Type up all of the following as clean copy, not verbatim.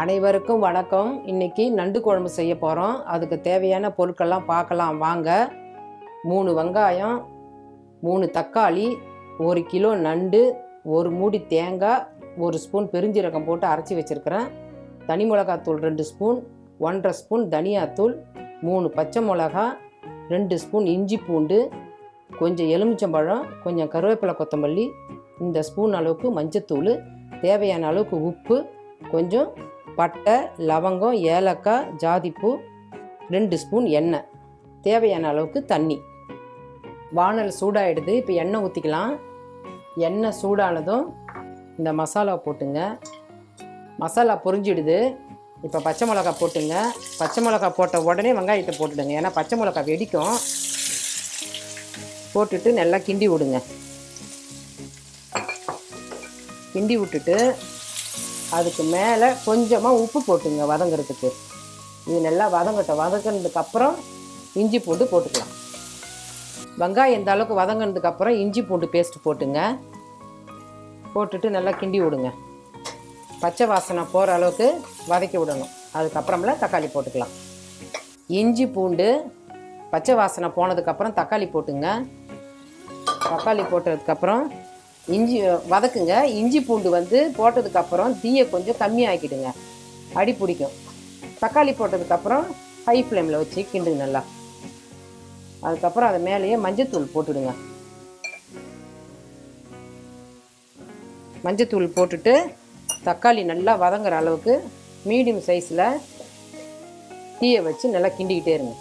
அனைவருக்கும் வணக்கம். இன்னைக்கு நண்டு குழம்பு செய்ய போகிறோம். அதுக்கு தேவையான பொருட்கள்லாம் பார்க்கலாம் வாங்க. 3 வெங்காயம், 3 தக்காளி, 1 கிலோ நண்டு, 1 மூடி தேங்காய், 1 ஸ்பூன் பெருஞ்சீரகம் போட்டு அரைச்சி வச்சுருக்கிறேன். தனி மிளகாத்தூள் 2 ஸ்பூன், 1,5 ஸ்பூன் தனியாத்தூள், 3 பச்சை மிளகா, 2 ஸ்பூன் இஞ்சி பூண்டு, கொஞ்சம் எலுமிச்சம்பழம், கொஞ்சம் கருவேப்பிலை கொத்தமல்லி, இந்த ஸ்பூன் அளவுக்கு மஞ்சத்தூள், தேவையான அளவுக்கு உப்பு, கொஞ்சம் பட்டை, லவங்கம், ஏலக்காய், ஜாதிப்பூ, 2 ஸ்பூன் எண்ணெய், தேவையான அளவுக்கு தண்ணி. வானல் சூடாகிடுது. இப்போ எண்ணெய் ஊற்றிக்கலாம். எண்ணெய் சூடானதும் இந்த மசாலா போட்டுங்க. மசாலா பொரிஞ்சிடுது. இப்போ பச்சை மிளகா போட்டுங்க. பச்சை மிளகா போட்ட உடனே வெங்காயத்தை போட்டுடுங்க, ஏன்னா பச்சை மிளகா வெடிக்கும். போட்டுட்டு நல்லா கிண்டி விடுங்க. கிண்டி விட்டுட்டு அதுக்கு மேலே கொஞ்சமாக உப்பு போட்டுங்க வதங்கிறதுக்கு. இது நல்லா வதங்கினதுக்கப்புறம் இஞ்சி பூண்டு போட்டுக்கலாம். வெங்காயம் இந்த அளவுக்கு வதங்கினதுக்கப்புறம் இஞ்சி பூண்டு பேஸ்ட் போட்டுங்க. போட்டுட்டு நல்லா கிண்டி விடுங்க. பச்சை வாசனை போகிற அளவுக்கு வதக்கி விடணும். அதுக்கப்புறமெல்லாம் தக்காளி போட்டுக்கலாம். இஞ்சி பூண்டு பச்சை வாசனை போனதுக்கப்புறம் தக்காளி போட்டுங்க. தக்காளி போட்டதுக்கப்புறம் இஞ்சி வதக்குங்க. இஞ்சி பூண்டு போட்டதுக்கப்புறம் தீயை கொஞ்சம் கம்மியாக்கிடுங்க, அடி பிடிக்கும். தக்காளி போட்டதுக்கப்புறம் ஹை ஃப்ளேமில் வச்சு கிண்டுங்க நல்லா. அதுக்கப்புறம் அது மேலேயே மஞ்சத்தூள் போட்டுடுங்க. மஞ்சத்தூள் போட்டுட்டு தக்காளி நல்லா வதங்குற அளவுக்கு மீடியம் சைஸில் தீயை வச்சு நல்லா கிண்டிக்கிட்டே இருங்க.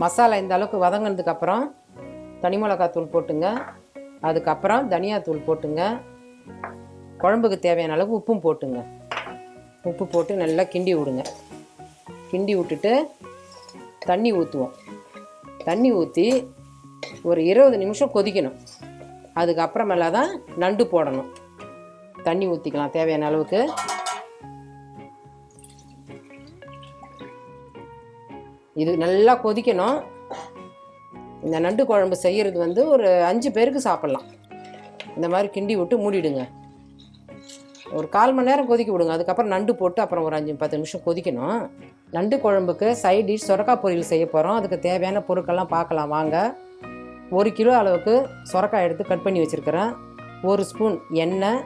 மசாலா இந்த அளவுக்கு வதங்கினதுக்கப்புறம் தனி மிளகாத்தூள் போட்டுங்க. அதுக்கப்புறம் தனியாத்தூள் போட்டுங்க. குழம்புக்கு தேவையான அளவுக்கு உப்பும் போட்டுங்க. உப்பு போட்டு நல்லா கிண்டி விடுங்க. கிண்டி விட்டுட்டு தண்ணி ஊற்றுவோம். தண்ணி ஊற்றி ஒரு 20 நிமிஷம் கொதிக்கணும். அதுக்கப்புறமேல தான் நண்டு போடணும். தண்ணி ஊற்றிக்கலாம் தேவையான அளவுக்கு. இது நல்லா கொதிக்கணும். இந்த நண்டு குழம்பு செய்கிறது ஒரு 5 பேருக்கு சாப்பிட்லாம். இந்த மாதிரி கிண்டி விட்டு மூடிடுங்க. ஒரு 1/4 மணி நேரம் கொதிக்க விடுங்க. அதுக்கப்புறம் நண்டு போட்டு அப்புறம் ஒரு 5-10 நிமிஷம் கொதிக்கணும். நண்டு குழம்புக்கு சைட் டிஷ் சொரக்காய் பொரியல் செய்ய போகிறோம். அதுக்கு தேவையான பொருட்கள்லாம் பார்க்கலாம் வாங்க. 1 கிலோ அளவுக்கு சொரக்காய் எடுத்து கட் பண்ணி வச்சுருக்கிறேன். 1 ஸ்பூன் எண்ணெய்,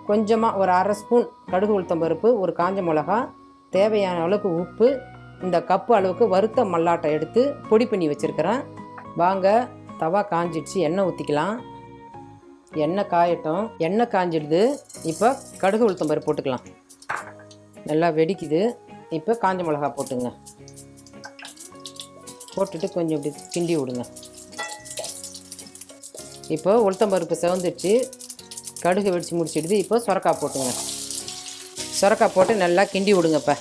கொஞ்சமாக ஒரு 1/2 ஸ்பூன் கடுகு உளுத்தம்பருப்பு, ஒரு காஞ்ச மிளகா, தேவையான அளவுக்கு உப்பு, இந்த கப்பு அளவுக்கு வறுத்த மல்லாட்டை எடுத்து பொடி பண்ணி வச்சுருக்கிறேன். வாங்க, தவா காஞ்சிடுச்சு. எண்ணெய் ஊற்றிக்கலாம். எண்ணெய் காயட்டும். எண்ணெய் காஞ்சிடுது. இப்போ கடுகு உளுத்தம்பருப்பு போட்டுக்கலாம். நல்லா வெடிக்குது. இப்போ காஞ்ச மிளகா போட்டுங்க. போட்டுட்டு கொஞ்சம் இப்படி கிண்டி விடுங்க. இப்போ உளுத்தம்பருப்பு செவந்துடுச்சு. கடுகு வெடித்து முடிச்சிடுது. இப்போ சொரக்காய் போட்டுங்க. சொரக்காய் போட்டு நல்லா கிண்டி விடுங்க. இப்போ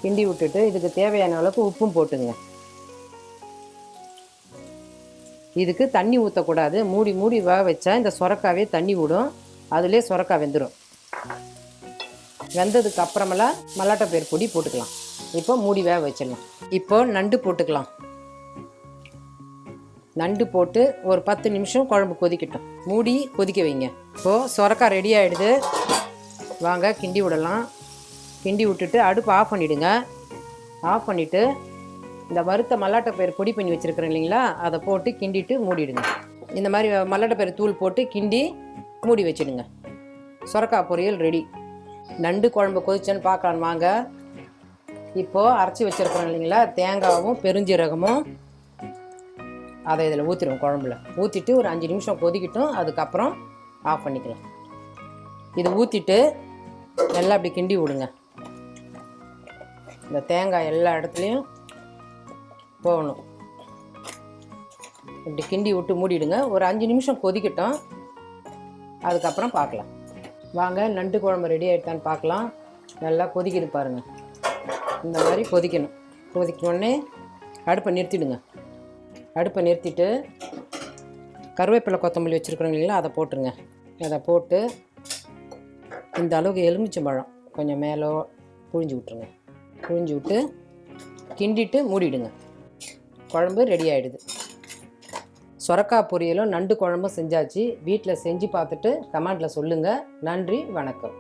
கிண்டி விட்டுட்டு இதுக்கு தேவையான அளவுக்கு உப்பும் போட்டுங்க. இதுக்கு தண்ணி ஊற்றக்கூடாது. மூடி மூடி வேக வச்சா இந்த சொரக்காவே தண்ணி விடும். அதுலேயே சொரக்காய் வெந்துடும். வெந்ததுக்கு அப்புறமெல்லாம் மல்லாட்டை பயிர் பொடி போட்டுக்கலாம். இப்போ மூடி வேக வச்சிடலாம். இப்போ நண்டு போட்டுக்கலாம். நண்டு போட்டு ஒரு 10 நிமிஷம் குழம்பு கொதிக்கட்டும். மூடி கொதிக்க வைங்க. இப்போது சொரக்காய் ரெடி ஆகிடுது. வாங்க கிண்டி விடலாம். கிண்டி விட்டுட்டு அடுப்பு ஆஃப் பண்ணிவிடுங்க. ஆஃப் பண்ணிவிட்டு இந்த வறுத்த மல்லாட்டை பயிர் பொடி பண்ணி வச்சுருக்கிறேன் இல்லைங்களா, அதை போட்டு கிண்டிட்டு மூடிடுங்க. இந்த மாதிரி மல்லாட்டை பயிர் தூள் போட்டு கிண்டி மூடி வச்சுடுங்க. சொரக்காய் பொரியல் ரெடி. நண்டு குழம்பு கொதிச்சேன்னு பார்க்கலாம் வாங்க. இப்போது அரைச்சி வச்சுருக்கிறோம் இல்லைங்களா, தேங்காயும் பெருஞ்சீரகமும் அதை இதில் ஊற்றிடுவோம். குழம்புல ஊற்றிட்டு ஒரு 5 நிமிஷம் கொதிக்கட்டும். அதுக்கப்புறம் ஆஃப் பண்ணிக்கலாம். இது ஊற்றிட்டு நல்லா அப்படி கிண்டி விடுங்க. இந்த தேங்காய் எல்லா இடத்துலையும் போகணும். இப்படி கிண்டி விட்டு மூடிடுங்க. ஒரு 5 நிமிஷம் கொதிக்கட்டும். அதுக்கப்புறம் பார்க்கலாம் வாங்க. நண்டு குழம்பு ரெடி ஆகிட்டான்னு பார்க்கலாம். நல்லா கொதிக்குது பாருங்கள். இந்த மாதிரி கொதிக்கணும். கொதிக்கணுன்னே அடுப்பை நிறுத்திடுங்க. அடுப்பை நிறுத்திட்டு கருவேப்பிலை கொத்தமல்லி வச்சுருக்குறோம் இல்லைங்களா, அதை போட்டுருங்க. அதை போட்டு இந்த அளவுக்கு எலுமிச்சம்பழம் கொஞ்சம் மேலே புழிஞ்சு விட்ருங்க. புழிஞ்சு விட்டு கிண்டிட்டு மூடிடுங்க. குழம்பு ரெடி ஆகிடுது. சொரக்காய் பொரியலும் நண்டு குழம்பும் செஞ்சாச்சு. வீட்டில் செஞ்சு பார்த்துட்டு கமெண்ட்டில் சொல்லுங்கள். நன்றி, வணக்கம்.